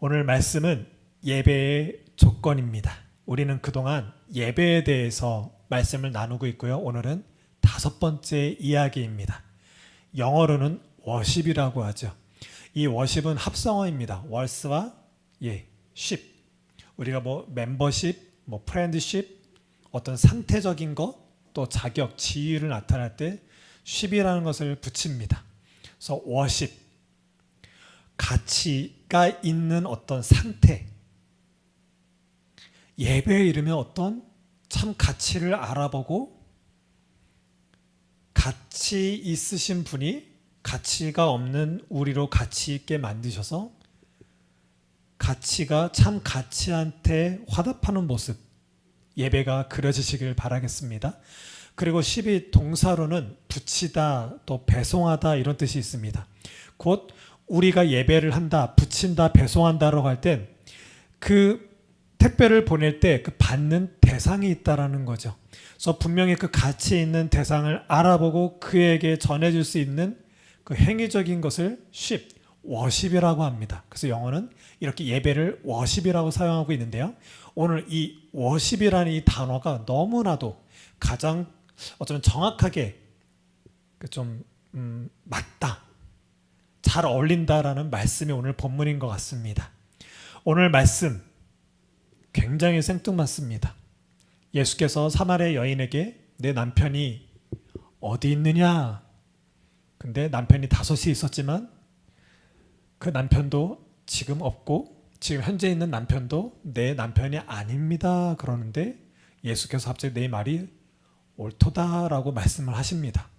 오늘 말씀은 예배의 조건입니다. 우리는 그동안 예배에 대해서 말씀을 나누고 있고요. 오늘은 5번째 이야기입니다. 영어로는 워십이라고 하죠. 이 워십은 합성어입니다. 월스와 쉽. 우리가 멤버십, 프렌드십, 어떤 상태적인 것, 또 자격, 지위를 나타낼 때 쉽이라는 것을 붙입니다. 그래서 워십, 가치가 있는 어떤 상태. 예배에 이르면 어떤 참 가치를 알아보고 가치 있으신 분이 가치가 없는 우리로 가치 있게 만드셔서 가치가 참 가치한테 화답하는 모습, 예배가 그려지시길 바라겠습니다. 그리고 10이 동사로는 붙이다, 또 배송하다 이런 뜻이 있습니다. 곧 우리가 예배를 한다, 붙인다, 배송한다라고 할 땐 그 택배를 보낼 때 그 받는 대상이 있다라는 거죠. 그래서 분명히 그 가치 있는 대상을 알아보고 그에게 전해줄 수 있는 그 행위적인 것을 워십이라고 합니다. 그래서 영어는 이렇게 예배를 워십이라고 사용하고 있는데요. 오늘 이 워십이라는 이 단어가 너무나도 가장 어쩌면 정확하게 좀 맞다, 잘 어울린다라는 말씀이 오늘 본문인 것 같습니다. 오늘 말씀 굉장히 생뚱맞습니다. 예수께서 사마리아 여인에게 내 남편이 어디 있느냐? 근데 남편이 5이 있었지만 그 남편도 지금 없고 지금 현재 있는 남편도 내 남편이 아닙니다. 그러는데 예수께서 갑자기 내 말이 옳도다라고 말씀을 하십니다.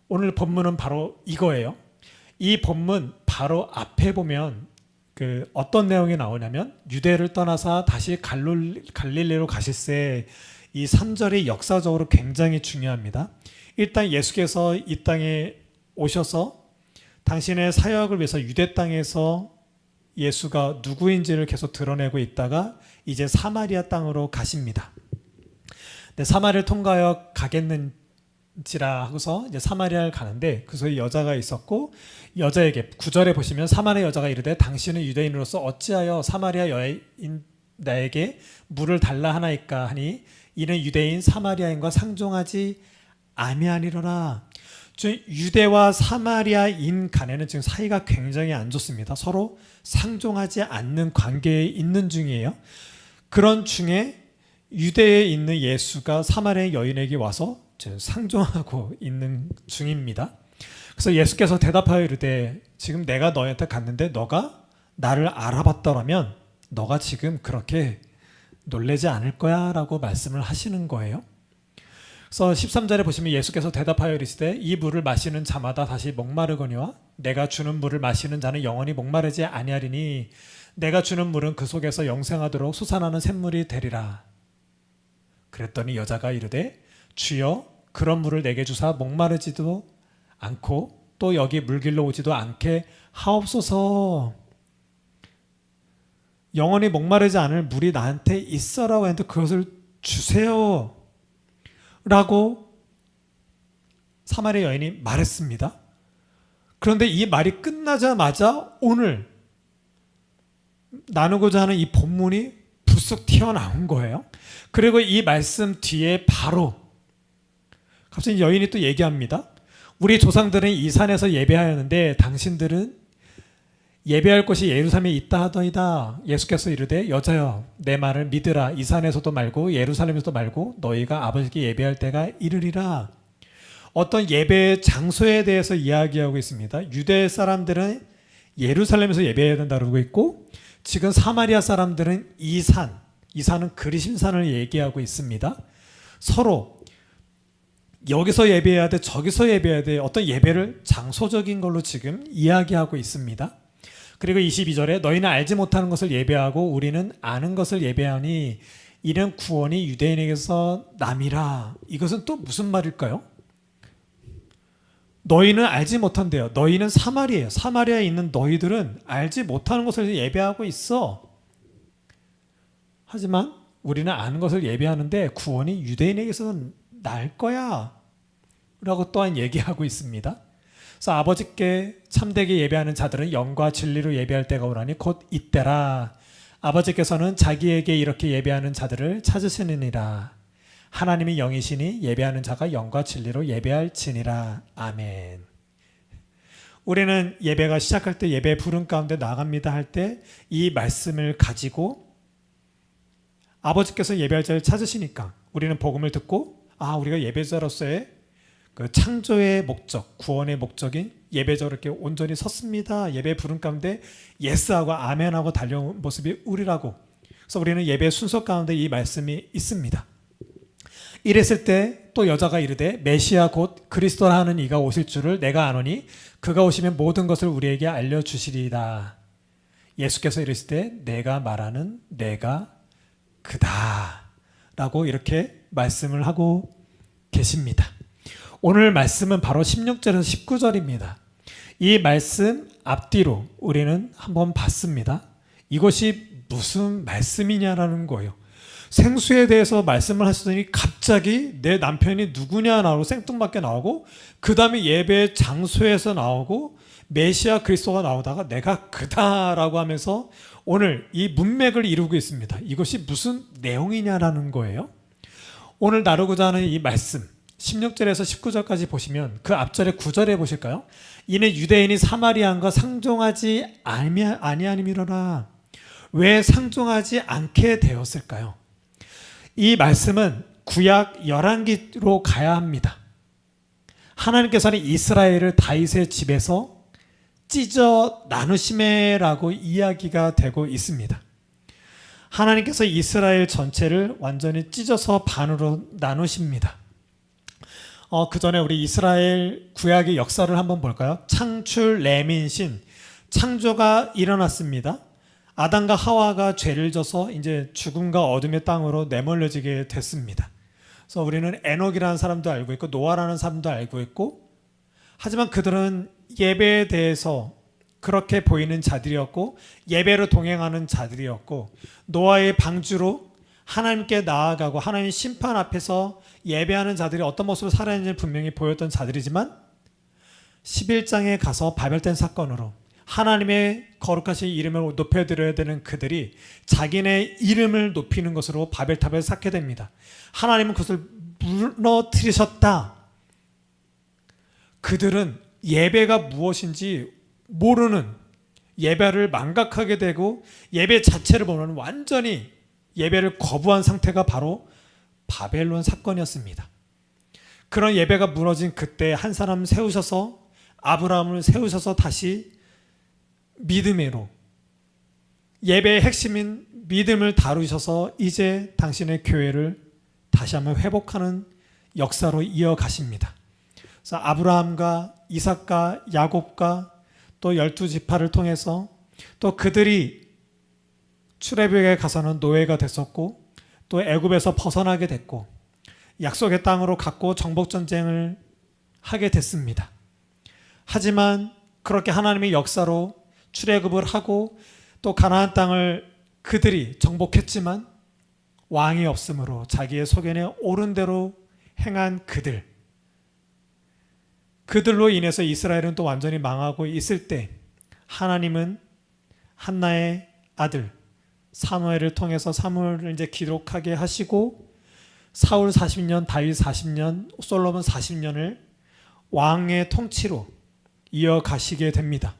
오늘 본문은 바로 이거예요. 이 본문 바로 앞에 보면 어떤 내용이 나오냐면 유대를 떠나서 다시 갈릴리로 가실새 이 3절이 역사적으로 굉장히 중요합니다. 일단 예수께서 이 땅에 오셔서 당신의 사역을 위해서 유대 땅에서 예수가 누구인지를 계속 드러내고 있다가 이제 사마리아 땅으로 가십니다. 근데 사마리아를 통과하여 가겠는지라 하고서 이제 사마리아를 가는데 그 소리 여자가 있었고 여자에게 9절에 보시면 사마리아 여자가 이르되 당신은 유대인으로서 어찌하여 사마리아 여인 나에게 물을 달라 하나이까 하니 이는 유대인 사마리아인과 상종하지 아니하니로라. 유대와 사마리아인 간에는 지금 사이가 굉장히 안 좋습니다. 서로 상종하지 않는 관계에 있는 중이에요. 그런 중에 유대에 있는 예수가 사마리아 여인에게 와서 상종하고 있는 중입니다. 그래서 예수께서 대답하여 이르되 지금 내가 너한테 갔는데 너가 나를 알아봤더라면 너가 지금 그렇게 놀라지 않을 거야 라고 말씀을 하시는 거예요. 그래서 13절에 보시면 예수께서 대답하여 이르시되 이 물을 마시는 자마다 다시 목마르거니와 내가 주는 물을 마시는 자는 영원히 목마르지 아니하리니 내가 주는 물은 그 속에서 영생하도록 솟아나는 샘물이 되리라. 그랬더니 여자가 이르되 주여 그런 물을 내게 주사 목마르지도 않고 또 여기 물길로 오지도 않게 하옵소서. 영원히 목마르지 않을 물이 나한테 있어라고 했는데 그것을 주세요 라고 사마리아 여인이 말했습니다. 그런데 이 말이 끝나자마자 오늘 나누고자 하는 이 본문이 불쑥 튀어나온 거예요. 그리고 이 말씀 뒤에 바로 갑자기 여인이 또 얘기합니다. 우리 조상들은 이 산에서 예배하였는데 당신들은 예배할 곳이 예루살렘에 있다 하더이다. 예수께서 이르되 여자여 내 말을 믿으라. 이 산에서도 말고 예루살렘에서도 말고 너희가 아버지께 예배할 때가 이르리라. 어떤 예배의 장소에 대해서 이야기하고 있습니다. 유대 사람들은 예루살렘에서 예배해야 된다고 그러고 있고 지금 사마리아 사람들은 이 산은 그리심산을 얘기하고 있습니다. 서로 여기서 예배해야 돼, 저기서 예배해야 돼, 어떤 예배를 장소적인 걸로 지금 이야기하고 있습니다. 그리고 22절에 너희는 알지 못하는 것을 예배하고 우리는 아는 것을 예배하니 이는 구원이 유대인에게서 남이라. 이것은 또 무슨 말일까요? 너희는 알지 못한대요. 너희는 사마리아예요. 사마리아에 있는 너희들은 알지 못하는 것을 예배하고 있어. 하지만 우리는 아는 것을 예배하는데 구원이 유대인에게서 날 거야 라고 또한 얘기하고 있습니다. 그래서 아버지께 참되게 예배하는 자들은 영과 진리로 예배할 때가 오라니 곧 이때라. 아버지께서는 자기에게 이렇게 예배하는 자들을 찾으시느니라. 하나님이 영이시니 예배하는 자가 영과 진리로 예배할지니라. 아멘. 우리는 예배가 시작할 때 예배 부름 가운데 나갑니다 할 때 이 말씀을 가지고 아버지께서 예배할 자를 찾으시니까 우리는 복음을 듣고 우리가 예배자로서의 그 창조의 목적, 구원의 목적인 예배자로 이렇게 온전히 섰습니다. 예배 부름 가운데 예스하고 아멘하고 달려온 모습이 우리라고. 그래서 우리는 예배 순서 가운데 이 말씀이 있습니다. 이랬을 때 또 여자가 이르되 메시아 곧 그리스도라 하는 이가 오실 줄을 내가 아노니 그가 오시면 모든 것을 우리에게 알려주시리이다. 예수께서 이르실 때 내가 말하는 내가 그다 라고 이렇게 말씀을 하고 계십니다. 오늘 말씀은 바로 16절에서 19절입니다. 이 말씀 앞뒤로 우리는 한번 봤습니다. 이것이 무슨 말씀이냐라는 거예요. 생수에 대해서 말씀을 하시더니 갑자기 내 남편이 누구냐 나오고 생뚱맞게 나오고 그 다음에 예배 장소에서 나오고 메시아 그리스도가 나오다가 내가 그다라고 하면서 오늘 이 문맥을 이루고 있습니다. 이것이 무슨 내용이냐라는 거예요. 오늘 나누고자 하는 이 말씀 16절에서 19절까지 보시면 그 앞절에 9절에 보실까요? 이는 유대인이 사마리아인과 상종하지 아니함이로라. 왜 상종하지 않게 되었을까요? 이 말씀은 구약 열왕기로 가야 합니다. 하나님께서는 이스라엘을 다윗의 집에서 찢어 나누심에라고 이야기가 되고 있습니다. 하나님께서 이스라엘 전체를 완전히 찢어서 반으로 나누십니다. 그 전에 우리 이스라엘 구약의 역사를 한번 볼까요? 창출 레민신 창조가 일어났습니다. 아담과 하와가 죄를 져서 이제 죽음과 어둠의 땅으로 내몰려지게 됐습니다. 그래서 우리는 에녹이라는 사람도 알고 있고 노아라는 사람도 알고 있고 하지만 그들은 예배에 대해서 그렇게 보이는 자들이었고 예배로 동행하는 자들이었고 노아의 방주로 하나님께 나아가고 하나님 심판 앞에서 예배하는 자들이 어떤 모습으로 살아있는지 분명히 보였던 자들이지만 11장에 가서 바벨탑 사건으로 하나님의 거룩하신 이름을 높여드려야 되는 그들이 자기네 이름을 높이는 것으로 바벨탑을 쌓게 됩니다. 하나님은 그것을 무너뜨리셨다. 그들은 예배가 무엇인지 모르는 예배를 망각하게 되고 예배 자체를 보면 완전히 예배를 거부한 상태가 바로 바벨론 사건이었습니다. 그런 예배가 무너진 그때 한 사람 세우셔서 아브라함을 세우셔서 다시 믿음으로 예배의 핵심인 믿음을 다루셔서 이제 당신의 교회를 다시 한번 회복하는 역사로 이어가십니다. 그래서 아브라함과 이삭과 야곱과 또 12지파를 통해서 또 그들이 출애굽에 가서는 노예가 됐었고 또 애굽에서 벗어나게 됐고 약속의 땅으로 갔고 정복전쟁을 하게 됐습니다. 하지만 그렇게 하나님의 역사로 출애굽을 하고 또 가나안 땅을 그들이 정복했지만 왕이 없으므로 자기의 소견에 옳은 대로 행한 그들로 인해서 이스라엘은 또 완전히 망하고 있을 때 하나님은 한나의 아들 사무엘을 통해서 사무엘을 이제 기록하게 하시고 사울 40년, 다윗 40년, 솔로몬 40년을 왕의 통치로 이어가시게 됩니다.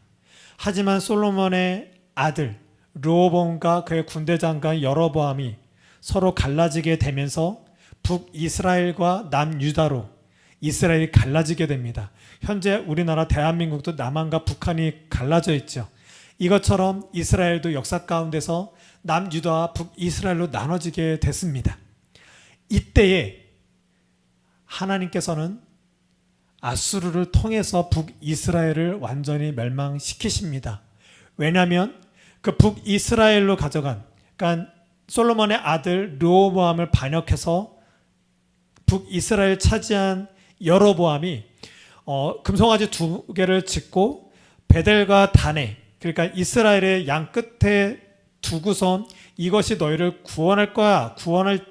하지만 솔로몬의 아들 르호보암과 그의 군대장관 여로보암이 서로 갈라지게 되면서 북이스라엘과 남유다로 이스라엘이 갈라지게 됩니다. 현재 우리나라 대한민국도 남한과 북한이 갈라져 있죠. 이것처럼 이스라엘도 역사 가운데서 남유다와 북이스라엘로 나눠지게 됐습니다. 이때에 하나님께서는 아수르를 통해서 북이스라엘을 완전히 멸망시키십니다. 왜냐하면 그 북이스라엘로 가져간 그러니까 솔로몬의 아들 르호보암을 반역해서 북이스라엘 차지한 여로보암이 금송아지 2개를 짓고 베델과 단에 그러니까 이스라엘의 양 끝에 두고선 이것이 너희를 구원할 거야 구원할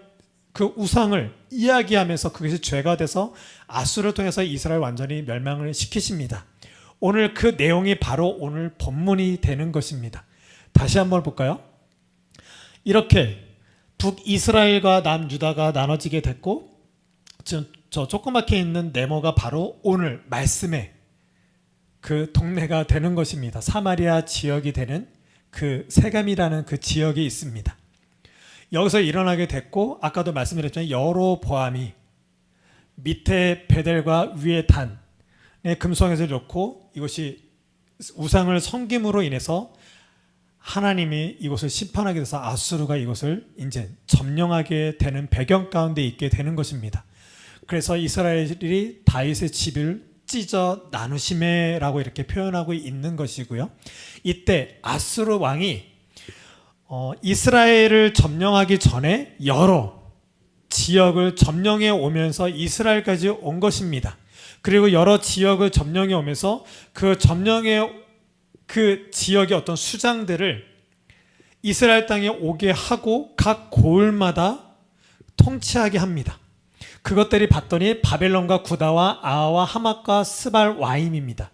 그 우상을 이야기하면서 그것이 죄가 돼서 아수르를 통해서 이스라엘 완전히 멸망을 시키십니다. 오늘 그 내용이 바로 오늘 본문이 되는 것입니다. 다시 한번 볼까요? 이렇게 북이스라엘과 남유다가 나눠지게 됐고, 지금 저 조그맣게 있는 네모가 바로 오늘 말씀의 그 동네가 되는 것입니다. 사마리아 지역이 되는 그 세겜이라는 그 지역이 있습니다. 여기서 일어나게 됐고, 아까도 말씀드렸지만 여로보암이 밑에 베델과 위에 단에 금송아지를 놓고 이것이 우상을 섬김으로 인해서 하나님이 이곳을 심판하게 돼서 아수르가 이곳을 이제 점령하게 되는 배경 가운데 있게 되는 것입니다. 그래서 이스라엘이 다윗의 집을 찢어 나누심에라고 이렇게 표현하고 있는 것이고요. 이때 아수르 왕이 이스라엘을 점령하기 전에 여러 지역을 점령해 오면서 이스라엘까지 온 것입니다. 그리고 여러 지역을 점령해 오면서 그 지역의 어떤 수장들을 이스라엘 땅에 오게 하고 각 고을마다 통치하게 합니다. 그것들이 봤더니 바벨론과 구다와 아와 하맛과 스발 와임입니다.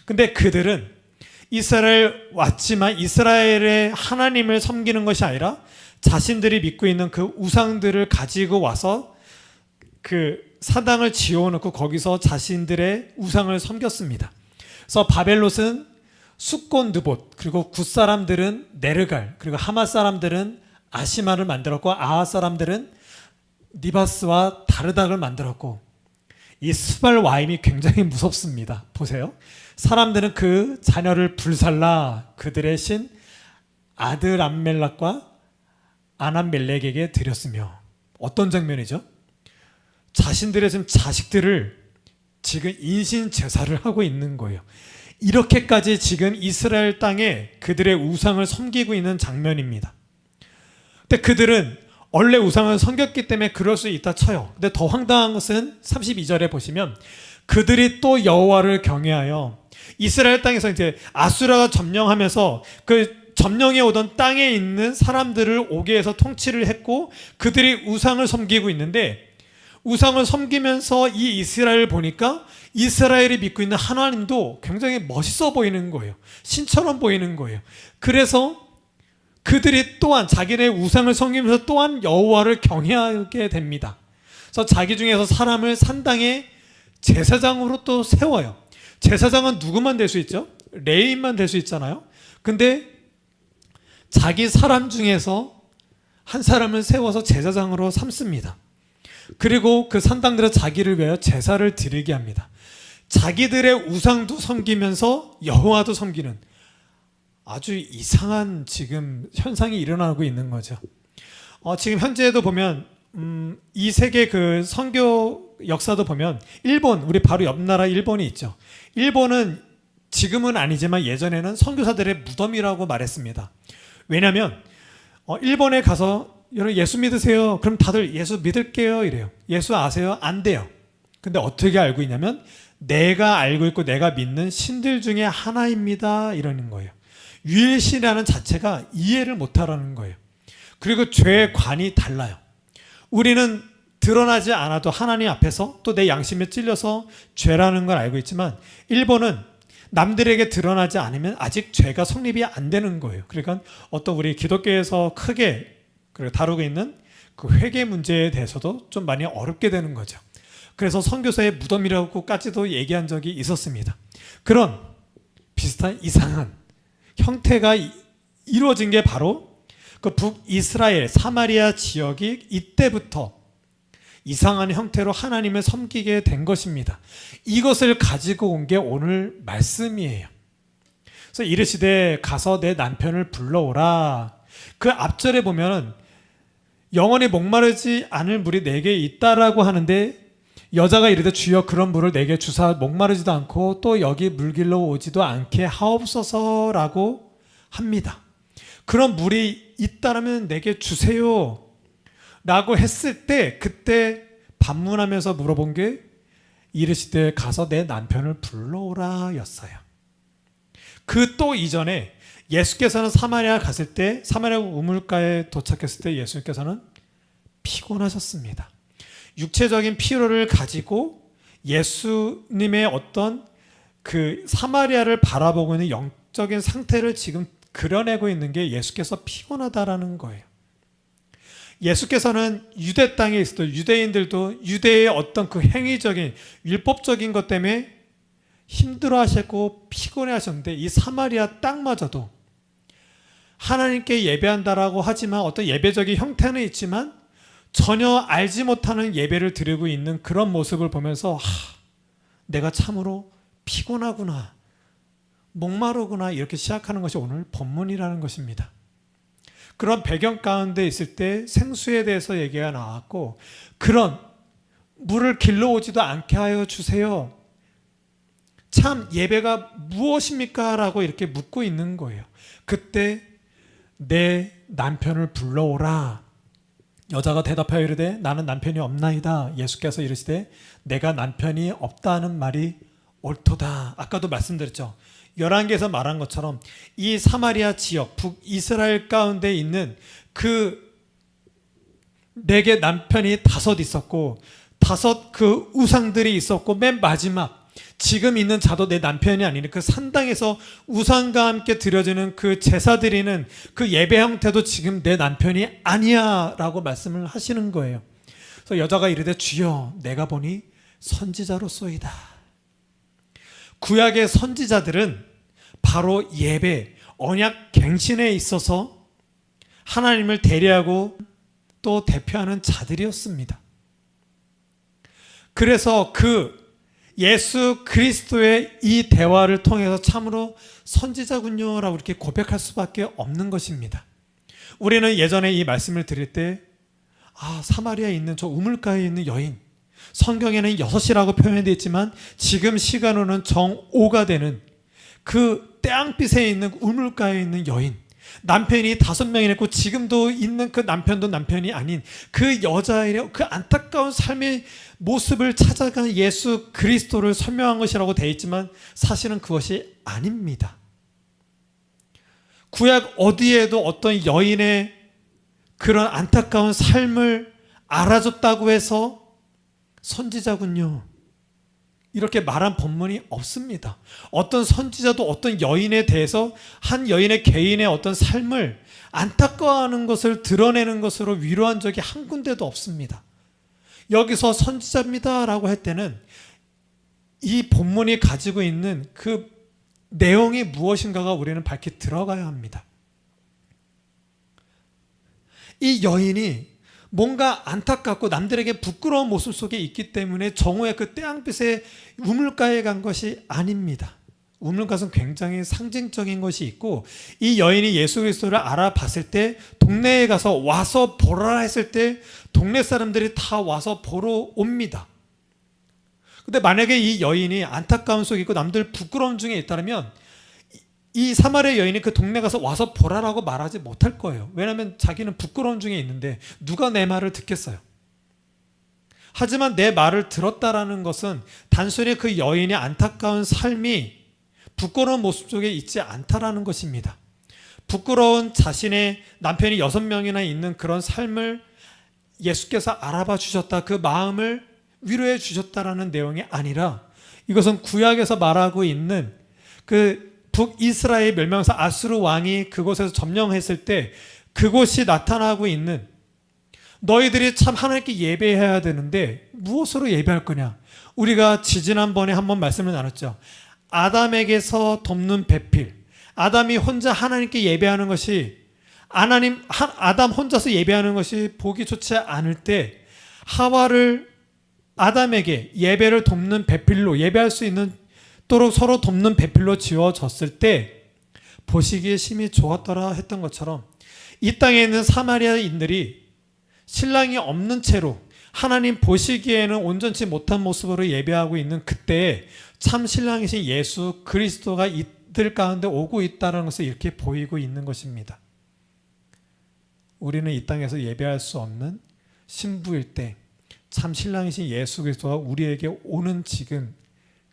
근데 그들은 이스라엘 왔지만 이스라엘의 하나님을 섬기는 것이 아니라 자신들이 믿고 있는 그 우상들을 가지고 와서 그 사당을 지어놓고 거기서 자신들의 우상을 섬겼습니다. 그래서 바벨롯은 숫곤드봇, 그리고 굿 사람들은 네르갈, 그리고 하맛 사람들은 아시마를 만들었고, 아하 사람들은 니바스와 다르닥을 만들었고, 이 스발 와임이 굉장히 무섭습니다. 보세요. 사람들은 그 자녀를 불살라 그들의 신 아드람멜락과 아남멜렉에게 드렸으며, 어떤 장면이죠? 자신들의 지금 자식들을 지금 인신 제사를 하고 있는 거예요. 이렇게까지 지금 이스라엘 땅에 그들의 우상을 섬기고 있는 장면입니다. 근데 그들은 원래 우상을 섬겼기 때문에 그럴 수 있다 쳐요. 근데 더 황당한 것은 32절에 보시면 그들이 또 여호와를 경외하여 이스라엘 땅에서 이제 아수라가 점령하면서 그 점령해 오던 땅에 있는 사람들을 오게 해서 통치를 했고, 그들이 우상을 섬기고 있는데, 우상을 섬기면서 이 이스라엘을 보니까 이스라엘이 믿고 있는 하나님도 굉장히 멋있어 보이는 거예요. 신처럼 보이는 거예요. 그래서 그들이 또한 자기네 우상을 섬기면서 또한 여호와를 경외하게 됩니다. 그래서 자기 중에서 사람을 산당의 제사장으로 또 세워요. 제사장은 누구만 될 수 있죠? 레위인만 될 수 있잖아요. 근데 자기 사람 중에서 한 사람을 세워서 제사장으로 삼습니다. 그리고 그 산당들은 자기를 위하여 제사를 드리게 합니다. 자기들의 우상도 섬기면서 여호와도 섬기는 아주 이상한 지금 현상이 일어나고 있는 거죠. 지금 현재도 보면 이 세계 그 선교 역사도 보면 일본, 우리 바로 옆 나라 일본이 있죠. 일본은 지금은 아니지만 예전에는 선교사들의 무덤이라고 말했습니다. 왜냐하면 일본에 가서 여러분 예수 믿으세요. 그럼 다들 예수 믿을게요 이래요. 예수 아세요? 안 돼요. 근데 어떻게 알고 있냐면 내가 알고 있고 내가 믿는 신들 중에 하나입니다 이러는 거예요. 유일신이라는 자체가 이해를 못하라는 거예요. 그리고 죄의 관이 달라요. 우리는 드러나지 않아도 하나님 앞에서 또 내 양심에 찔려서 죄라는 걸 알고 있지만, 일본은 남들에게 드러나지 않으면 아직 죄가 성립이 안 되는 거예요. 그러니까 어떤 우리 기독교에서 크게 다루고 있는 그 회개 문제에 대해서도 좀 많이 어렵게 되는 거죠. 그래서 선교사의 무덤이라고까지도 얘기한 적이 있었습니다. 그런 비슷한 이상한 형태가 이루어진 게 바로 그 북이스라엘 사마리아 지역이 이때부터 이상한 형태로 하나님을 섬기게 된 것입니다. 이것을 가지고 온 게 오늘 말씀이에요. 그래서 이르시되 가서 내 남편을 불러오라. 그 앞절에 보면 영원히 목마르지 않을 물이 내게 있다라고 하는데, 여자가 이르되 주여 그런 물을 내게 주사 목마르지도 않고 또 여기 물길로 오지도 않게 하옵소서라고 합니다. 그런 물이 있다라면 내게 주세요 라고 했을 때, 그때 반문하면서 물어본 게 이르시되 가서 내 남편을 불러오라 였어요. 그 또 이전에 예수께서는 사마리아 갔을 때, 사마리아 우물가에 도착했을 때 예수님께서는 피곤하셨습니다. 육체적인 피로를 가지고 예수님의 어떤 그 사마리아를 바라보고 있는 영적인 상태를 지금 그려내고 있는 게 예수께서 피곤하다라는 거예요. 예수께서는 유대 땅에 있을 때 유대인들도 유대의 어떤 그 행위적인 율법적인 것 때문에 힘들어하셨고 피곤해하셨는데 이 사마리아 땅마저도 하나님께 예배한다라고 하지만 어떤 예배적인 형태는 있지만 전혀 알지 못하는 예배를 드리고 있는 그런 모습을 보면서 내가 참으로 피곤하구나, 목마르구나 이렇게 시작하는 것이 오늘 본문이라는 것입니다. 그런 배경 가운데 있을 때 생수에 대해서 얘기가 나왔고 그런 물을 길러오지도 않게 하여 주세요. 참 예배가 무엇입니까? 라고 이렇게 묻고 있는 거예요. 그때 내 남편을 불러오라. 여자가 대답하여 이르되 나는 남편이 없나이다. 예수께서 이르시되 내가 남편이 없다는 말이 옳도다. 아까도 말씀드렸죠. 열왕기에서 말한 것처럼 이 사마리아 지역 북이스라엘 가운데 있는 그 내게 남편이 5 있었고 5 그 우상들이 있었고 맨 마지막 지금 있는 자도 내 남편이 아니니 그 산당에서 우상과 함께 드려지는 그 제사 드리는 그 예배 형태도 지금 내 남편이 아니야 라고 말씀을 하시는 거예요. 그래서 여자가 이르되 주여 내가 보니 선지자로소이다. 구약의 선지자들은 바로 예배, 언약 갱신에 있어서 하나님을 대리하고 또 대표하는 자들이었습니다. 그래서 그 예수 그리스도의 이 대화를 통해서 참으로 선지자군요 라고 이렇게 고백할 수밖에 없는 것입니다. 우리는 예전에 이 말씀을 드릴 때 사마리아에 있는 저 우물가에 있는 여인, 성경에는 6이라고 표현되어 있지만 지금 시간으로는 정5가 되는 그 태양빛에 있는 우물가에 있는 여인, 남편이 5명이 됐고 지금도 있는 그 남편도 남편이 아닌 그 여자의 그 안타까운 삶의 모습을 찾아간 예수 그리스도를 설명한 것이라고 되어 있지만 사실은 그것이 아닙니다. 구약 어디에도 어떤 여인의 그런 안타까운 삶을 알아줬다고 해서 선지자군요 이렇게 말한 본문이 없습니다. 어떤 선지자도 어떤 여인에 대해서 한 여인의 개인의 어떤 삶을 안타까워하는 것을 드러내는 것으로 위로한 적이 한 군데도 없습니다. 여기서 선지자입니다 라고 할 때는 이 본문이 가지고 있는 그 내용이 무엇인가가 우리는 밝히 들어가야 합니다. 이 여인이 뭔가 안타깝고 남들에게 부끄러운 모습 속에 있기 때문에 정오의 그 태양빛의 우물가에 간 것이 아닙니다. 우물가는 굉장히 상징적인 것이 있고 이 여인이 예수 그리스도를 알아봤을 때 동네에 가서 와서 보라 했을 때 동네 사람들이 다 와서 보러 옵니다. 근데 만약에 이 여인이 안타까움 속에 있고 남들 부끄러움 중에 있다면 이 사마리아 여인이 그 동네 가서 와서 보라라고 말하지 못할 거예요. 왜냐하면 자기는 부끄러움 중에 있는데 누가 내 말을 듣겠어요. 하지만 내 말을 들었다라는 것은 단순히 그 여인의 안타까운 삶이 부끄러운 모습 속에 있지 않다라는 것입니다. 부끄러운 자신의 남편이 6명이나 있는 그런 삶을 예수께서 알아봐 주셨다. 그 마음을 위로해 주셨다라는 내용이 아니라 이것은 구약에서 말하고 있는 그 북이스라엘 멸망사 아수르 왕이 그곳에서 점령했을 때 그곳이 나타나고 있는 너희들이 참 하나님께 예배해야 되는데 무엇으로 예배할 거냐? 우리가 지지난번에 한번 말씀을 나눴죠. 아담에게서 돕는 배필. 아담이 혼자 하나님께 예배하는 것이 아담 혼자서 예배하는 것이 보기 좋지 않을 때 하와를 아담에게 예배를 돕는 배필로 예배할 수 있는 도록 서로 돕는 배필로 지어졌을 때 보시기에 심히 좋았더라 했던 것처럼 이 땅에 있는 사마리아인들이 신랑이 없는 채로 하나님 보시기에는 온전치 못한 모습으로 예배하고 있는 그때에 참 신랑이신 예수 그리스도가 이들 가운데 오고 있다는 것을 이렇게 보이고 있는 것입니다. 우리는 이 땅에서 예배할 수 없는 신부일 때 참 신랑이신 예수 그리스도가 우리에게 오는 지금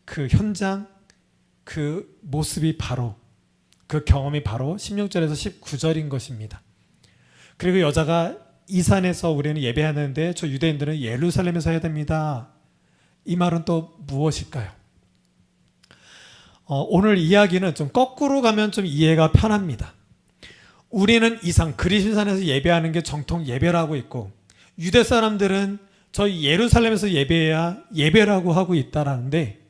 그 현장, 그 모습이 바로 그 경험이 바로 16절에서 19절인 것입니다. 그리고 여자가 이 산에서 우리는 예배하는데 저 유대인들은 예루살렘에서 해야 됩니다. 이 말은 또 무엇일까요? 오늘 이야기는 좀 거꾸로 가면 좀 이해가 편합니다. 우리는 이상 그리심산에서 예배하는 게 정통 예배라고 있고, 유대 사람들은 저희 예루살렘에서 예배해야 예배라고 하고 있다라는데,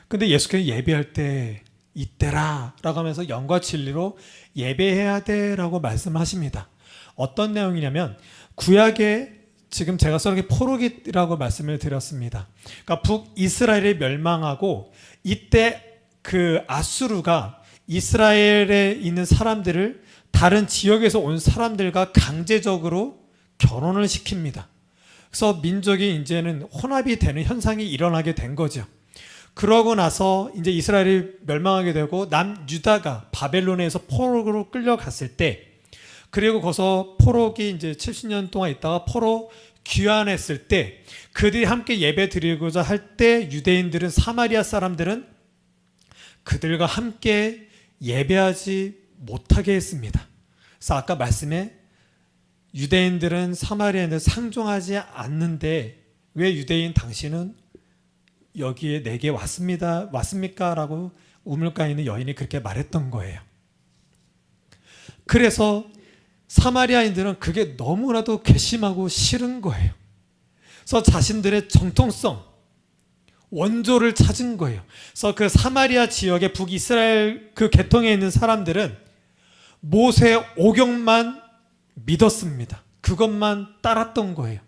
근데 예수께서 예배할 때 이때라 라고 하면서 영과 진리로 예배해야 돼 라고 말씀하십니다. 어떤 내용이냐면, 구약에 지금 제가 써놓은 게 포로기라고 말씀을 드렸습니다. 그러니까 북이스라엘이 멸망하고, 이때 그 아수르가 이스라엘에 있는 사람들을 다른 지역에서 온 사람들과 강제적으로 결혼을 시킵니다. 그래서 민족이 이제는 혼합이 되는 현상이 일어나게 된 거죠. 그러고 나서 이제 이스라엘이 멸망하게 되고 남유다가 바벨론에서 포로로 끌려갔을 때, 그리고 거기서 포로기 이제 70년 동안 있다가 포로 귀환했을 때, 그들이 함께 예배 드리고자 할 때 유대인들은, 사마리아 사람들은 그들과 함께 예배하지 못하게 했습니다. 그래서 아까 말씀에 유대인들은 사마리아인들 상종하지 않는데 왜 유대인 당신은 여기에 내게 왔습니까? 라고 우물가에 있는 여인이 그렇게 말했던 거예요. 그래서 사마리아인들은 그게 너무나도 괘씸하고 싫은 거예요. 그래서 자신들의 정통성, 원조를 찾은 거예요. 그래서 그 사마리아 지역의 북이스라엘 그 계통에 있는 사람들은 모세 오경만 믿었습니다. 그것만 따랐던 거예요.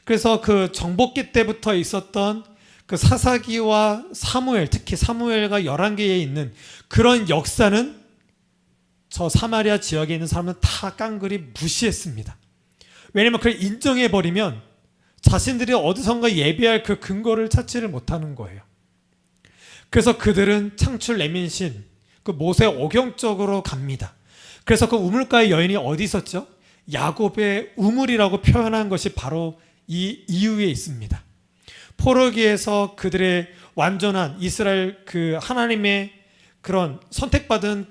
그래서 그 정복기 때부터 있었던 그 사사기와 사무엘, 특히 사무엘과 열왕기에 있는 그런 역사는 저 사마리아 지역에 있는 사람은 다 깡그리 무시했습니다. 왜냐하면 그걸 인정해버리면 자신들이 어디선가 예배할 그 근거를 찾지를 못하는 거예요. 그래서 그들은 창출 레민신, 그 모세 오경 쪽으로 갑니다. 그래서 그 우물가의 여인이 어디 있었죠? 야곱의 우물이라고 표현한 것이 바로 이 이유에 있습니다. 포로기에서 그들의 완전한 이스라엘 그 하나님의 그런 선택받은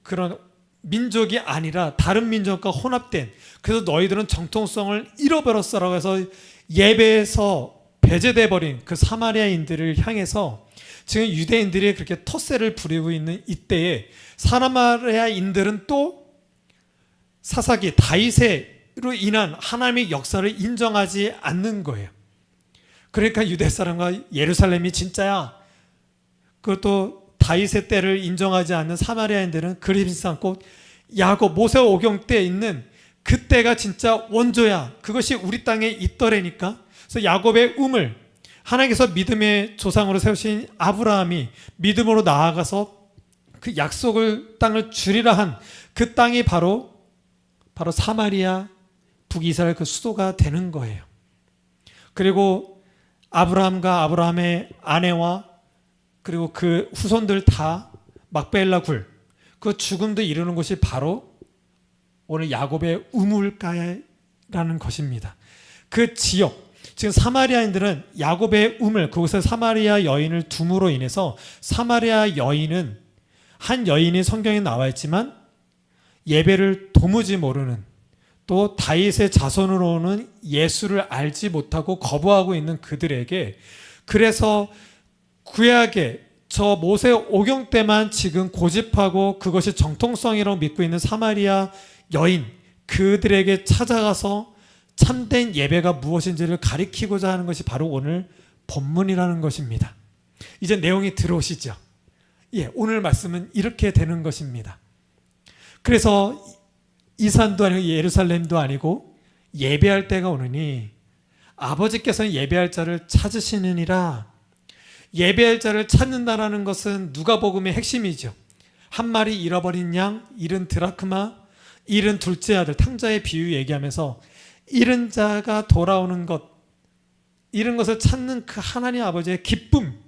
그런 민족이 아니라 다른 민족과 혼합된, 그래서 너희들은 정통성을 잃어버렸어라고 해서 예배에서 배제돼 버린 그 사마리아인들을 향해서 지금 유대인들이 그렇게 텃세를 부리고 있는 이때에 사마리아인들은 또 사사기 다윗으로 인한 하나님의 역사를 인정하지 않는 거예요. 그러니까 유대 사람과 예루살렘이 진짜야, 그것도 다윗의 때를 인정하지 않는 사마리아인들은 그림상고 야곱 모세 오경 때 있는 그때가 진짜 원조야, 그것이 우리 땅에 있더래니까. 그래서 야곱의 우물, 하나님께서 믿음의 조상으로 세우신 아브라함이 믿음으로 나아가서 그 약속을 땅을 주리라 한 그 땅이 바로 사마리아 북이스라엘 그 수도가 되는 거예요. 그리고 아브라함과 아브라함의 아내와 그리고 그 후손들 다 막벨라 굴, 그 죽음도 이루는 곳이 바로 오늘 야곱의 우물가라는 것입니다. 그 지역, 지금 사마리아인들은 야곱의 우물, 그곳에 사마리아 여인을 둠으로 인해서 사마리아 여인은, 한 여인이 성경에 나와 있지만 예배를 도무지 모르는, 또 다윗의 자손으로는 예수를 알지 못하고 거부하고 있는 그들에게, 그래서 구약의 저 모세 오경 때만 지금 고집하고 그것이 정통성이라고 믿고 있는 사마리아 여인, 그들에게 찾아가서 참된 예배가 무엇인지를 가리키고자 하는 것이 바로 오늘 본문이라는 것입니다. 이제 내용이 들어오시죠? 예, 오늘 말씀은 이렇게 되는 것입니다. 그래서 이 산도 아니고 예루살렘도 아니고 예배할 때가 오느니 아버지께서는 예배할 자를 찾으시느니라. 예배할 자를 찾는다라는 것은 누가복음의 핵심이죠. 한 마리 잃어버린 양, 잃은 드라크마, 잃은 둘째 아들, 탕자의 비유 얘기하면서 잃은 자가 돌아오는 것, 잃은 것을 찾는 그 하나님 아버지의 기쁨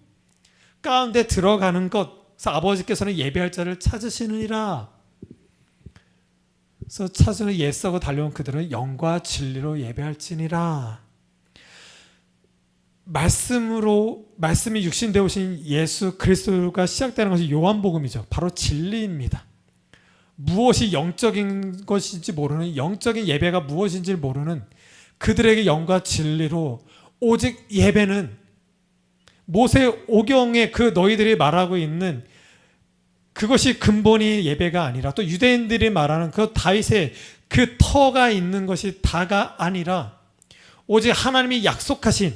가운데 들어가는 것. 그래서 아버지께서는 예배할 자를 찾으시느니라. 그래서 찾으러 예서고 달려온 그들은 영과 진리로 예배할지니라. 말씀이 육신되어 오신 예수 그리스도가 시작되는 것이 요한복음이죠. 바로 진리입니다. 무엇이 영적인 것인지 모르는, 영적인 예배가 무엇인지 모르는 그들에게 영과 진리로, 오직 예배는 모세 오경에 그 너희들이 말하고 있는 그것이 근본이 예배가 아니라, 또 유대인들이 말하는 그 다윗의 그 터가 있는 것이 다가 아니라 오직 하나님이 약속하신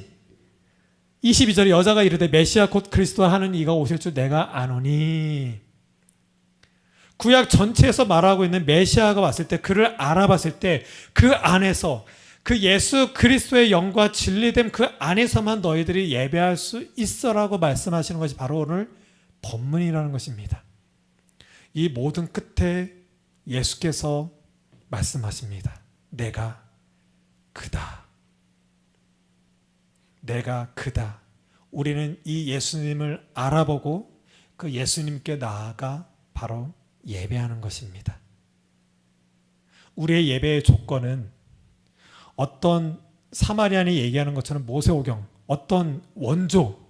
22절에 여자가 이르되 메시아 곧 그리스도 하는 이가 오실 줄 내가 아노니. 구약 전체에서 말하고 있는 메시아가 왔을 때, 그를 알아봤을 때 그 안에서 그 예수 그리스도의 영과 진리됨 그 안에서만 너희들이 예배할 수 있어라고 말씀하시는 것이 바로 오늘 본문이라는 것입니다. 이 모든 끝에 예수께서 말씀하십니다. 내가 그다. 내가 그다. 우리는 이 예수님을 알아보고 그 예수님께 나아가 바로 예배하는 것입니다. 우리의 예배의 조건은 어떤 사마리안이 얘기하는 것처럼 모세오경, 어떤 원조,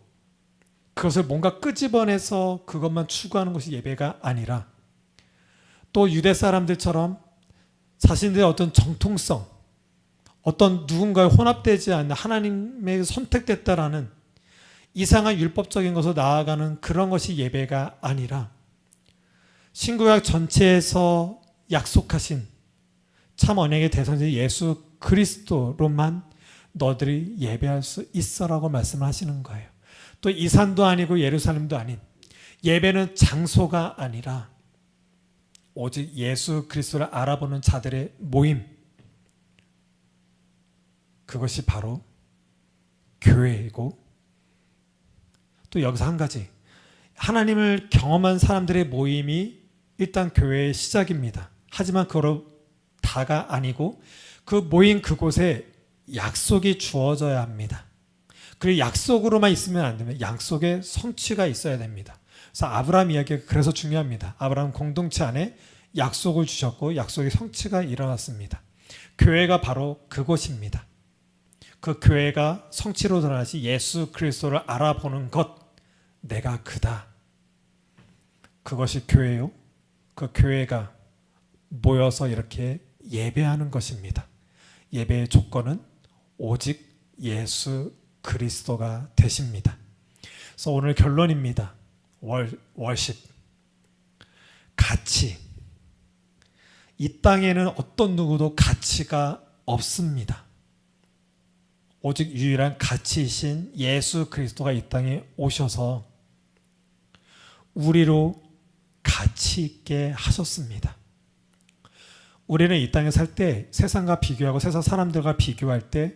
그것을 뭔가 끄집어내서 그것만 추구하는 것이 예배가 아니라, 또 유대 사람들처럼 자신들의 어떤 정통성, 어떤 누군가에 혼합되지 않는 하나님의 선택됐다라는 이상한 율법적인 것으로 나아가는 그런 것이 예배가 아니라, 신구약 전체에서 약속하신 참 언약의 대상자 예수 그리스도로만 너들이 예배할 수 있어라고 말씀하시는 거예요. 또 이 산도 아니고 예루살렘도 아닌, 예배는 장소가 아니라 오직 예수 그리스도를 알아보는 자들의 모임, 그것이 바로 교회이고, 또 여기서 한 가지, 하나님을 경험한 사람들의 모임이 일단 교회의 시작입니다. 하지만 그로 다가 아니고 그 모인 그곳에 약속이 주어져야 합니다. 그리고 약속으로만 있으면 안 됩니다. 약속에 성취가 있어야 됩니다. 그래서 아브라함 이야기가 그래서 중요합니다. 아브라함 공동체 안에 약속을 주셨고 약속의 성취가 일어났습니다. 교회가 바로 그곳입니다. 그 교회가 성취로 드러나시 예수 그리스도를 알아보는 것, 내가 그다. 그것이 교회요. 그 교회가 모여서 이렇게 예배하는 것입니다. 예배의 조건은 오직 예수 그리스도가 되십니다. 그래서 오늘 결론입니다. 월십. 가치. 이 땅에는 어떤 누구도 가치가 없습니다. 오직 유일한 가치이신 예수 그리스도가 이 땅에 오셔서 우리로 가치 있게 하셨습니다. 우리는 이 땅에 살 때 세상과 비교하고 세상 사람들과 비교할 때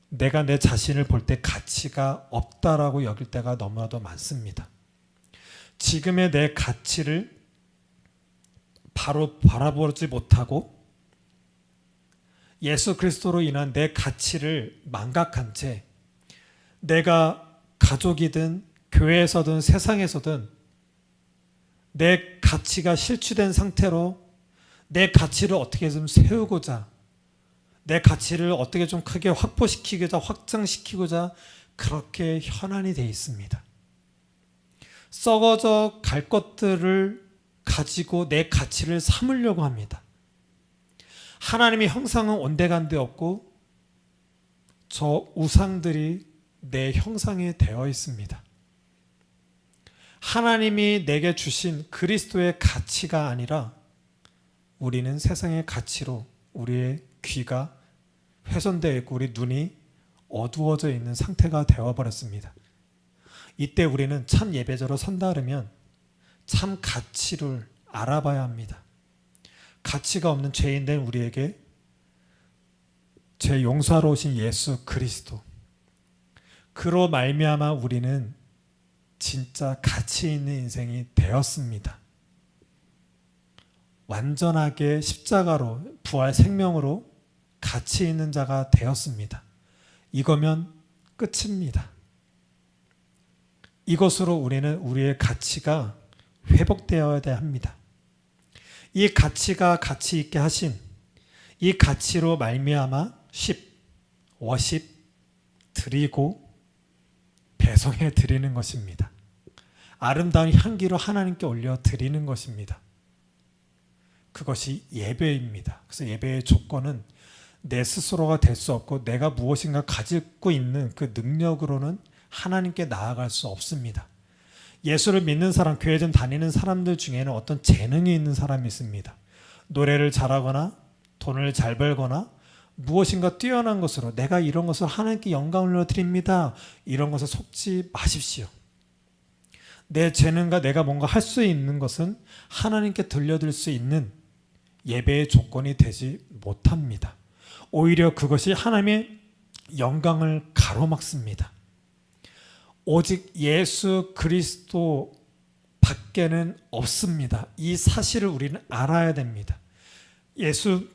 내가 내 자신을 볼 때 가치가 없다라고 여길 때가 너무나도 많습니다. 지금의 내 가치를 바로 바라보지 못하고 예수 그리스도로 인한 내 가치를 망각한 채 내가 가족이든 교회에서든 세상에서든 내 가치가 실추된 상태로 내 가치를 어떻게 좀 세우고자, 내 가치를 어떻게 좀 크게 확보시키고자, 확장시키고자 그렇게 현안이 되어 있습니다. 썩어져 갈 것들을 가지고 내 가치를 삼으려고 합니다. 하나님의 형상은 온데간데 없고 저 우상들이 내 형상이 되어 있습니다. 하나님이 내게 주신 그리스도의 가치가 아니라 우리는 세상의 가치로 우리의 귀가 훼손되어 있고 우리 눈이 어두워져 있는 상태가 되어버렸습니다. 이때 우리는 참 예배자로 선다 그러면 참 가치를 알아봐야 합니다. 가치가 없는 죄인된 우리에게 죄 용서하러 오신 예수 그리스도, 그로 말미암아 우리는 진짜 가치 있는 인생이 되었습니다. 완전하게 십자가로 부활 생명으로 가치 있는 자가 되었습니다. 이거면 끝입니다. 이것으로 우리는 우리의 가치가 회복되어야 합니다. 이 가치가 가치 있게 하신 이 가치로 말미암아 워십 드리고 배송해 드리는 것입니다. 아름다운 향기로 하나님께 올려 드리는 것입니다. 그것이 예배입니다. 그래서 예배의 조건은 내 스스로가 될 수 없고 내가 무엇인가 가지고 있는 그 능력으로는 하나님께 나아갈 수 없습니다. 예수를 믿는 사람, 교회 좀 다니는 사람들 중에는 어떤 재능이 있는 사람이 있습니다. 노래를 잘하거나 돈을 잘 벌거나 무엇인가 뛰어난 것으로 내가 이런 것을 하나님께 영광을 드립니다. 이런 것에 속지 마십시오. 내 재능과 내가 뭔가 할 수 있는 것은 하나님께 들려드릴 수 있는 예배의 조건이 되지 못합니다. 오히려 그것이 하나님의 영광을 가로막습니다. 오직 예수 그리스도 밖에는 없습니다. 이 사실을 우리는 알아야 됩니다. 예수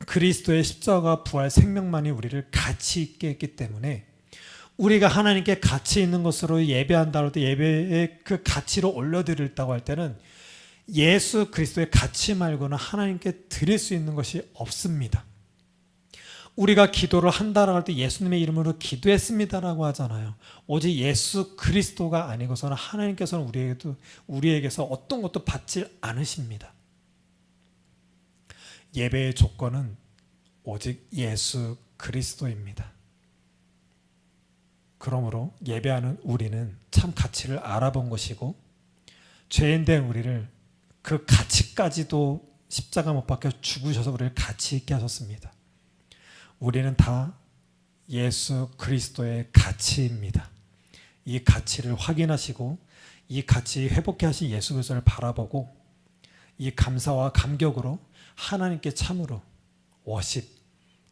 그리스도의 십자가 부활 생명만이 우리를 가치 있게 했기 때문에 우리가 하나님께 가치 있는 것으로 예배한다고 할 때 예배의 그 가치로 올려드린다고 할 때는 예수 그리스도의 가치 말고는 하나님께 드릴 수 있는 것이 없습니다. 우리가 기도를 한다라고 할 때 예수님의 이름으로 기도했습니다라고 하잖아요. 오직 예수 그리스도가 아니고서는 하나님께서는 우리에게서 어떤 것도 받지 않으십니다. 예배의 조건은 오직 예수 그리스도입니다. 그러므로 예배하는 우리는 참 가치를 알아본 것이고 죄인된 우리를 그 가치까지도 십자가 못 박혀 죽으셔서 우리를 가치 있게 하셨습니다. 우리는 다 예수 그리스도의 가치입니다. 이 가치를 확인하시고 이 가치 회복해 하신 예수 그리스도를 바라보고 이 감사와 감격으로 하나님께 참으로 워십,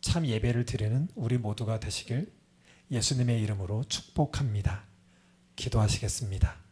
참 예배를 드리는 우리 모두가 되시길 예수님의 이름으로 축복합니다. 기도하시겠습니다.